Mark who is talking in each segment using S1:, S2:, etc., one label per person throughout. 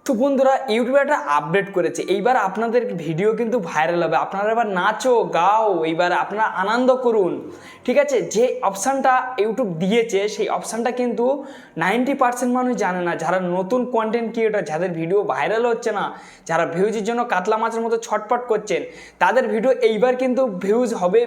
S1: তো বন্ধুরা ইউটিউবে একটা আপডেট করেছে, এইবার আপনাদের ভিডিও কিন্তু ভাইরাল হবে। আপনারা এবার নাচো গাও, এইবার আপনারা আনন্দ করুন। ঠিক আছে, যে অপশানটা ইউটিউব দিয়েছে সেই অপশানটা কিন্তু 90% মানুষ জানে না। যারা নতুন কন্টেন্ট ক্রিয়েটর, যাদের ভিডিও ভাইরাল হচ্ছে না, যারা ভিউজের জন্য কাতলা মাছের মতো ছটপট করছেন, তাদের ভিডিও এইবার কিন্তু ভিউজ হবে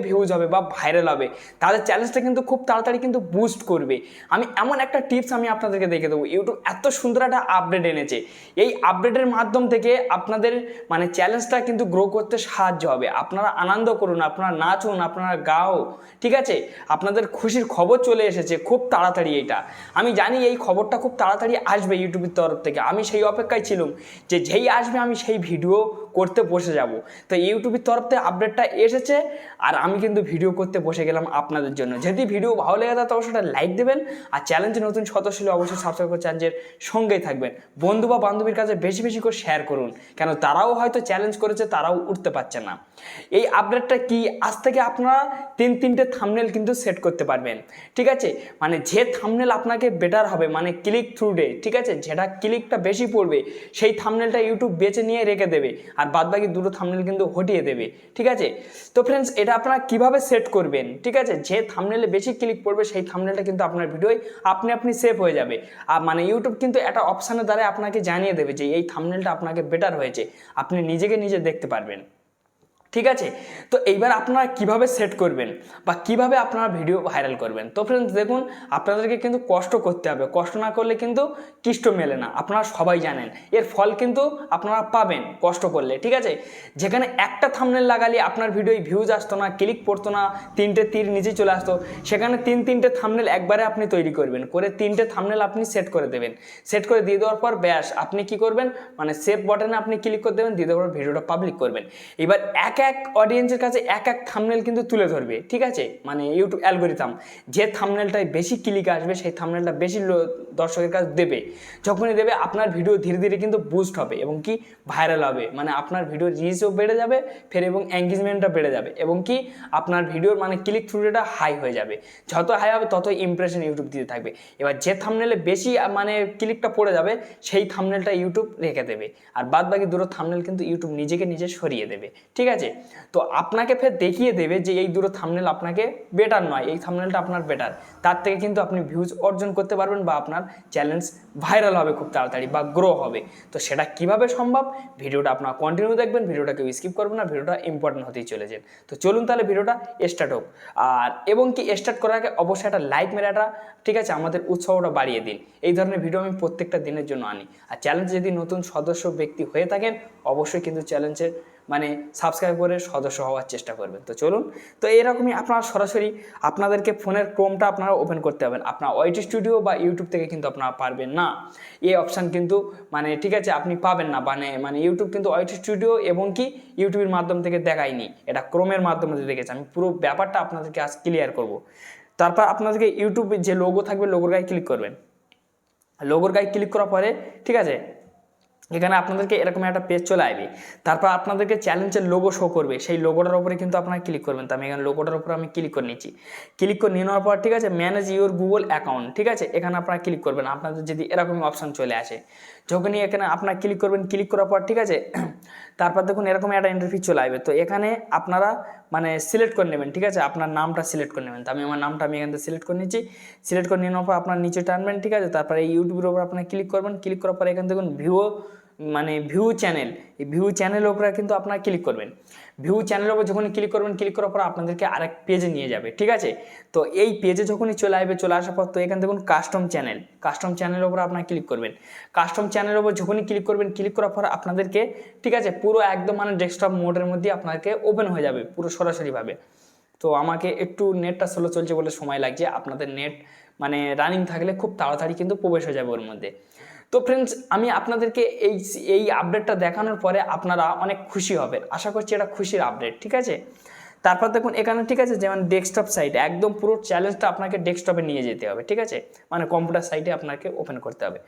S1: বা ভাইরাল হবে। তাদের চ্যালেঞ্জটা কিন্তু খুব তাড়াতাড়ি কিন্তু বুস্ট করবে। আমি এমন একটা টিপস আমি আপনাদেরকে দেখে দেবো। ইউটিউব এত সুন্দর একটা আপডেট এনেছে, এই আপডেটের মাধ্যম থেকে আপনাদের মানে চ্যালেঞ্জটা কিন্তু গ্রো করতে সাহায্য হবে। আপনারা আনন্দ করুন, আপনারা নাচুন, আপনারা গাও। ঠিক আছে, আপনাদের খুশির খবর চলে এসেছে খুব তাড়াতাড়ি। এটা আমি জানি, এই খবরটা খুব তাড়াতাড়ি আসবে ইউটিউবের তরফ থেকে। আমি সেই অপেক্ষায় ছিলাম যে যেই আসবে আমি সেই ভিডিও করতে বসে যাব। তো ইউটিউবের তরফ থেকে আপডেটটা এসেছে আর আমি কিন্তু ভিডিও করতে বসে গেলাম আপনাদের জন্য। যদি ভিডিও ভালো লেগে থাকে অবশ্যই লাইক দেবেন, আর চ্যানেলটি নতুন সদস্য হলে অবশ্যই সাবস্ক্রাইব করে চ্যানেলের সঙ্গেই থাকবেন। বন্ধু বা বান্ধবীর কাছে বেশি বেশি করে শেয়ার করুন, কেন তারাও হয়তো চ্যালেঞ্জ করেছে, তারাও উঠতে পারছে না। এই আপডেটটা কি, আজ থেকে আপনারা তিনটে থাম্বনেল কিন্তু সেট করতে পারবেন। ঠিক আছে, মানে যে থাম্বনেল আপনাকে বেটার হবে, মানে ক্লিক থ্রু ডে, ঠিক আছে, যেটা ক্লিকটা বেশি পড়বে সেই থাম্বনেলটা ইউটিউব বেছে নিয়ে রেখে দেবে, আর বাদবাকি দুটো থাম্বনেল কিন্তু হটিয়ে দেবে। ঠিক আছে, তো ফ্রেন্ডস এটা আপনারা কিভাবে সেট করবেন? ঠিক আছে, যে থাম্বনেলে বেশি ক্লিক পড়বে সেই থাম্বনেলটা কিন্তু আপনার ভিডিওয় আপনি সেভ হয়ে যাবে। আর মানে ইউটিউব কিন্তু একটা অপশানের দ্বারা আপনাকে জানিয়ে দেবে যে এই থাম্বনেলটা আপনাকে বেটার হয়েছে, আপনি নিজেকে নিজে দেখতে পারবেন। ঠিক আছে, তো এইবার আপনারা কিভাবে সেট করবেন বা কিভাবে আপনারা ভিডিও ভাইরাল করবেন? তো ফ্রেন্ডস দেখুন, আপনাদেরকে কিন্তু কষ্ট করতে হবে। কষ্ট না করলে কিন্তু কিষ্ট মেলে না, আপনারা সবাই জানেন। এর ফল কিন্তু আপনারা পাবেন কষ্ট করলে। ঠিক আছে, যেখানে একটা থাম্বনেল লাগালে আপনার ভিডিওয় ভিউজ আসতো না, ক্লিক পড়তো না, তিনটে তীর নিচে চলে আসতো, সেখানে তিনটে থাম্বনেল একবারে আপনি তৈরি করবেন, করে তিনটে থাম্বনেল আপনি সেট করে দেবেন। সেট করে দিয়ে দেওয়ার পর ব্যাস আপনি কি করবেন, মানে সেভ বাটনে আপনি ক্লিক করে দেবেন, দিয়ে দেওয়ার পর ভিডিওটা পাবলিক করবেন। এবার এক অডিয়েন্সের কাছে এক থাম্বনেল কিন্তু তুলে ধরবে। ঠিক আছে, মানে ইউটিউব অ্যালগরিদম যে থাম্বনেলটায় বেশি ক্লিক আসবে সেই থাম্বনেলটা বেশি দর্শকের কাছে দেবে। যখনই দেবে আপনার ভিডিও ধীরে ধীরে কিন্তু বুস্ট হবে এবং কি ভাইরাল হবে, মানে আপনার ভিডিওর রিচও বেড়ে যাবে ফের, এবং এঙ্গেজমেন্টটা বেড়ে যাবে, এবং কি আপনার ভিডিওর মানে ক্লিক থ্রু রেটটা হাই হয়ে যাবে। যত হাই হবে তত ইমপ্রেশন ইউটিউব দিতে থাকবে। এবার যে থাম্বনেলে বেশি মানে ক্লিকটা পড়ে যাবে সেই থাম্বনেলটা ইউটিউব রেখে দেবে, আর বাদ বাকি দুটো থাম্বনেল কিন্তু ইউটিউব নিজেকে নিজে সরিয়ে দেবে। ঠিক আছে, তো আপনাকে ফের দেখিয়ে দেবে যে এই দুটো থাম্বনেল আপনাকে বেটার নয়, এই থাম্বনেলটা আপনার বেটার। তার থেকে কিন্তু আপনি ভিউজ অর্জন করতে পারবেন বা আপনার চ্যালেঞ্জ ভাইরাল হবে খুব তাড়াতাড়ি বা গ্রো হবে। তো সেটা কিভাবে সম্ভব, ভিডিওটা আপনারা কন্টিনিউ দেখবেন, ভিডিওটা কেউ স্কিপ করবেন না, ভিডিওটা ইম্পর্টেন্ট হতেই চলেছে। তো চলুন তাহলে ভিডিওটা স্টার্ট হোক। আর এবং কি স্টার্ট করার আগে অবশ্যই একটা লাইক মেরে একটা, ঠিক আছে, আমাদের উৎসাহটা বাড়িয়ে দিন। এই ধরনের ভিডিও আমি প্রত্যেকটা দিনের জন্য আনি। আর চ্যালেঞ্জে যদি নতুন সদস্য ব্যক্তি হয়ে থাকেন অবশ্যই কিন্তু চ্যালেঞ্জের মানে সাবস্ক্রাইব করে সদস্য হওয়ার চেষ্টা করবেন। তো চলুন, তো এরকমই আপনারা সরাসরি আপনাদেরকে ফোনের ক্রোমটা আপনারা ওপেন করতে হবেন। আপনার ওয়াইটি স্টুডিও বা ইউটিউব থেকে কিন্তু আপনারা পারবেন না, এই অপশান কিন্তু মানে ঠিক আছে আপনি পাবেন না। মানে ইউটিউব কিন্তু ওয়াইটি স্টুডিও এবং কি ইউটিউবের মাধ্যম থেকে দেখায়নি, এটা ক্রোমের মাধ্যমে দেখেছে। আমি পুরো ব্যাপারটা আপনাদেরকে আজ ক্লিয়ার করব। তারপর আপনাদেরকে ইউটিউবে যে লোগো থাকবে লোগোর গায়ে ক্লিক করবেন। লোগোর গায়ে ক্লিক করার পরে ঠিক আছে, এখানে আপনাদেরকে এরকম একটা পেজ চলে আসবে। তারপর আপনাদেরকে চ্যালেঞ্জের লোগো শো করবে, সেই লোগোটার উপরে কিন্তু আপনারা ক্লিক করবেন। তো আমি এখানে লোগোটার উপরে আমি ক্লিক করে নিচ্ছি। ক্লিক করে নিয়ে নেওয়ার পর ঠিক আছে, ম্যানেজ ইউর গুগল অ্যাকাউন্ট, ঠিক আছে, এখানে আপনারা ক্লিক করবেন। আপনাদের যদি এরকমই অপশান চলে আসে, যখনই এখানে আপনারা ক্লিক করবেন, ক্লিক করার পর ঠিক আছে, তারপর দেখুন এরকম একটা ইন্টারফেস চলে আসবে। তো এখানে আপনারা মানে সিলেক্ট করে নেবেন, ঠিক আছে, আপনার নামটা সিলেক্ট করে নেবেন। তো আমি আমার নামটা আমি এখান থেকে সিলেক্ট করে নিচ্ছি। সিলেক্ট করে নিয়ে নেওয়ার পর আপনার নিচে টানবেন, ঠিক আছে, তারপরে এই ইউটিউবের উপর আপনার ক্লিক করবেন। ক্লিক করার পর এখান থেকে ভিউ চ্যানেল, এই ভিউ চ্যানেলের উপরে কিন্তু আপনারা ক্লিক করবেন। ভিউ চ্যানেলের উপর যখন ক্লিক করবেন, ক্লিক করার পর আপনাদেরকে আরেক পেজে নিয়ে যাবে। ঠিক আছে, তো এই পেজে যখনই চলে আসবে, চলে আসার পর তো এখান দেখুন কাস্টম চ্যানেলের উপর আপনারা ক্লিক করবেন। কাস্টম চ্যানেলের উপর যখনই ক্লিক করবেন, ক্লিক করার পর আপনাদেরকে ঠিক আছে পুরো একদম মানে ডেস্কটপ মোডের মধ্যে আপনাকে ওপেন হয়ে যাবে পুরো সরাসরিভাবে। তো আমাকে একটু নেটটা স্লো চলছে বলে সময় লাগছে, আপনাদের নেট মানে রানিং থাকলে খুব তাড়াতাড়ি কিন্তু প্রবেশ হয়ে যাবে ওর মধ্যে। তো ফ্রেন্ডস আমি আপনাদেরকে এই আপডেটটা দেখানোর পরে আপনারা অনেক খুশি হবেন, আশা করছি এটা খুশির আপডেট। ঠিক আছে, তারপর দেখুন এখানে ঠিক আছে, যেমন ডেস্কটপ সাইটে একদম পুরো চ্যালেঞ্জটা আপনাকে ডেস্কটপে নিয়ে যেতে হবে। ঠিক আছে, মানে কম্পিউটার সাইটে আপনাকে ওপেন করতে হবে।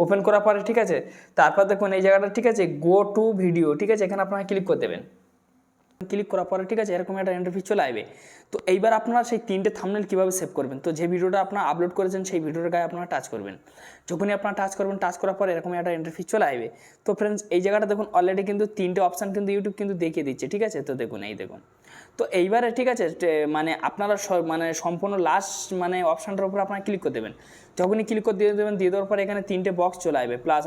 S1: ওপেন করার পরে ঠিক আছে, তারপর দেখুন এই জায়গাটা ঠিক আছে গো টু ভিডিও, ঠিক আছে, এখানে আপনারা ক্লিক করে দেবেন। ক্লিক করার পরে ঠিক আছে এরকম একটা ইন্টারফেস চলে আসবে। তো এইবার আপনারা সেই 3টে থাম্বনেল কীভাবে সেভ করবেন, তো যে ভিডিওটা আপনারা আপলোড করেছেন সেই ভিডিওর গায়ে আপনারা টাচ করবেন। যখনই আপনারা টাচ করবেন, টাচ করার পরে এরকম একটা ইন্টারফেস চলে আসবে। তো ফ্রেন্ডস এই জায়গাটা দেখুন অলরেডি কিন্তু 3টে অপশান কিন্তু ইউটিউব কিন্তু দেখিয়ে দিচ্ছে, ঠিক আছে। তো দেখুন এই দেখুন, তো এইবারে ঠিক আছে মানে আপনারা মানে সম্পূর্ণ লাস্ট মানে অপশানটার উপর আপনারা ক্লিক করে দেবেন। যখনই ক্লিক করে দিয়ে দেবেন, দিয়ে দেওয়ার পরে এখানে 3টে বক্স চলে আসবে, প্লাস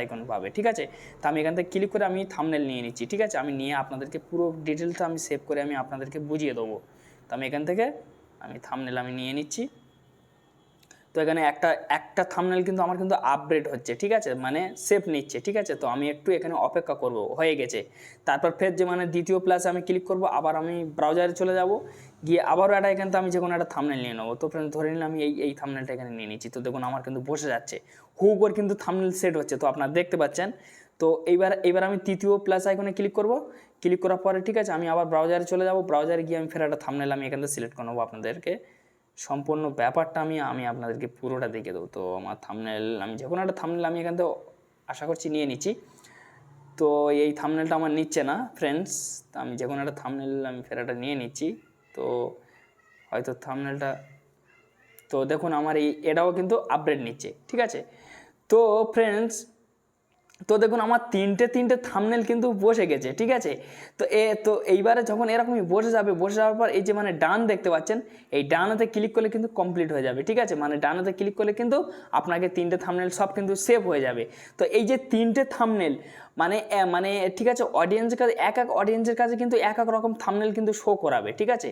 S1: আইকন পাবে, ঠিক আছে। তো আমি এখান থেকে ক্লিক করে আমি থাম্বনেল নিয়ে নিচ্ছি, ঠিক আছে। আমি নিয়ে আপনাদেরকে পুরো ডিটেলসটা আমি সেভ করে আমি আপনাদেরকে বুঝিয়ে দেবো। তো আমি এখান থেকে থাম্বনেল আমি নিয়ে নিচ্ছি। তো এখানে একটা থাম্বনেল কিন্তু আমার কিন্তু আপগ্রেড হচ্ছে, ঠিক আছে, মানে সেভ নিচ্ছে, ঠিক আছে। তো আমি একটু এখানে অপেক্ষা করব, হয়ে গেছে। তারপর ফের যে মানে দ্বিতীয় প্লাসে আমি ক্লিক করব, আবার আমি ব্রাউজারে চলে যাব, গিয়ে আবারও এখান থেকে আমি যে কোনো একটা থাম্বনেল নিয়ে নেবো। তো ফ্রেন্ড ধরে নিলাম আমি এই থাম্বনেলটা এখানে নিয়ে নিচ্ছি। তো দেখুন আমার কিন্তু বসে যাচ্ছে, হুক করে কিন্তু থাম্বনেল সেট হচ্ছে, তো আপনারা দেখতে পাচ্ছেন। তো এইবার আমি তৃতীয় প্লাস আইকনে ক্লিক করব, ক্লিক করার পরে ঠিক আছে আমি আবার ব্রাউজারে চলে যাব, ব্রাউজারে গিয়ে আমি ফের একটা থাম্বনেল আমি এখান থেকে সিলেক্ট করে নেবো। আপনাদেরকে সম্পূর্ণ ব্যাপারটা আমি আপনাদেরকে পুরোটা দেখে দেবো। তো আমার থাম্বনেল আমি যে কোনো একটা থাম্বনেল আমি এখান থেকে আশা করছি নিয়ে নিচ্ছি। তো এই থাম্বনেলটা আমার নিচ্ছে না ফ্রেন্ডস, আমি যে কোনো একটা থাম্বনেল আমি ফের একটা নিয়ে নিচ্ছি। তো হয়তো থাম্বনেলটা, তো দেখুন আমার এটাও কিন্তু আপডেট নিচ্ছে, ঠিক আছে। তো ফ্রেন্ডস তো দেখুন আমার তিনটে থাম্বনেল কিন্তু বসে গেছে, ঠিক আছে। তো এইবারে যখন এরকমই বসে যাওয়ার পর এই যে মানে ডান দেখতে পাচ্ছেন, এই ডানাতে ক্লিক করলে কিন্তু কমপ্লিট হয়ে যাবে, ঠিক আছে। মানে ডানাতে ক্লিক করলে কিন্তু আপনাকে 3টে থাম্বনেল সব কিন্তু সেভ হয়ে যাবে। তো এই যে 3টে থাম্বনেল মানে ঠিক আছে অডিয়েন্সের কাছে এক অডিয়েন্সের কাছে কিন্তু এক রকম থাম্বনেল কিন্তু শো করাবে, ঠিক আছে।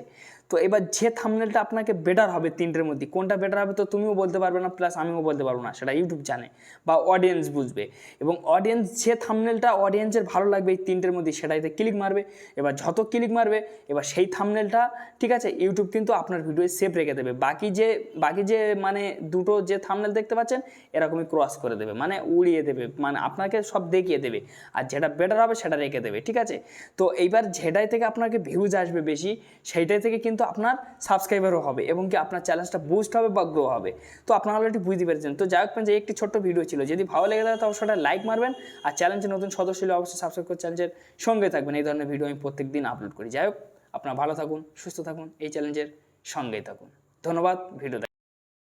S1: তো এবার যে থাম্বনেলটা আপনাকে বেটার হবে 3টের মধ্যে কোনটা বেটার হবে, তো তুমিও বলতে পারবে না, প্লাস আমিও বলতে পারবো না, সেটা ইউটিউব জানে বা অডিয়েন্স বুঝবে। এবং অডিয়েন্স যে থাম্বনেলটা অডিয়েন্সের ভালো লাগবে এই 3টের মধ্যে সেটাইতে ক্লিক মারবে। এবার যত ক্লিক মারবে এবার সেই থাম্বনেলটা ঠিক আছে ইউটিউব কিন্তু আপনার ভিডিওয়ে সেভ রেখে দেবে। বাকি যে মানে দুটো যে থাম্বনেল দেখতে পাচ্ছেন এরকমই ক্রস করে দেবে, মানে উড়িয়ে দেবে, মানে আপনাকে সব দেখিয়ে দেবে, আর যেটা বেটার হবে সেটা রেখে দেবে, ঠিক আছে। তো এইবার যেটাই থেকে আপনাকে ভিউজ আসবে বেশি, সেইটাই থেকে কিন্তু আপনার সাবস্ক্রাইবারও হবে এবং কি আপনার চ্যানেলটা বুস্ট হবে বা গ্রো হবে। তো আপনারা অলরেডি বুঝতে পেরেছেন। তো যাই হোক যে একটি ছোট্ট ভিডিও ছিল, যদি ভালো লেগে থাকে তাহলে সেটা লাইক মারবেন, আর চ্যানেলের নতুন সদস্য হলে অবশ্যই সাবস্ক্রাইব করে চ্যানেলের সঙ্গে থাকবেন। এই ধরনের ভিডিও আমি প্রত্যেক দিন আপলোড করি। যাই হোক আপনারা ভালো থাকুন, সুস্থ থাকুন, এই চ্যালেঞ্জের সঙ্গেই থাকুন। ধন্যবাদ ভিডিও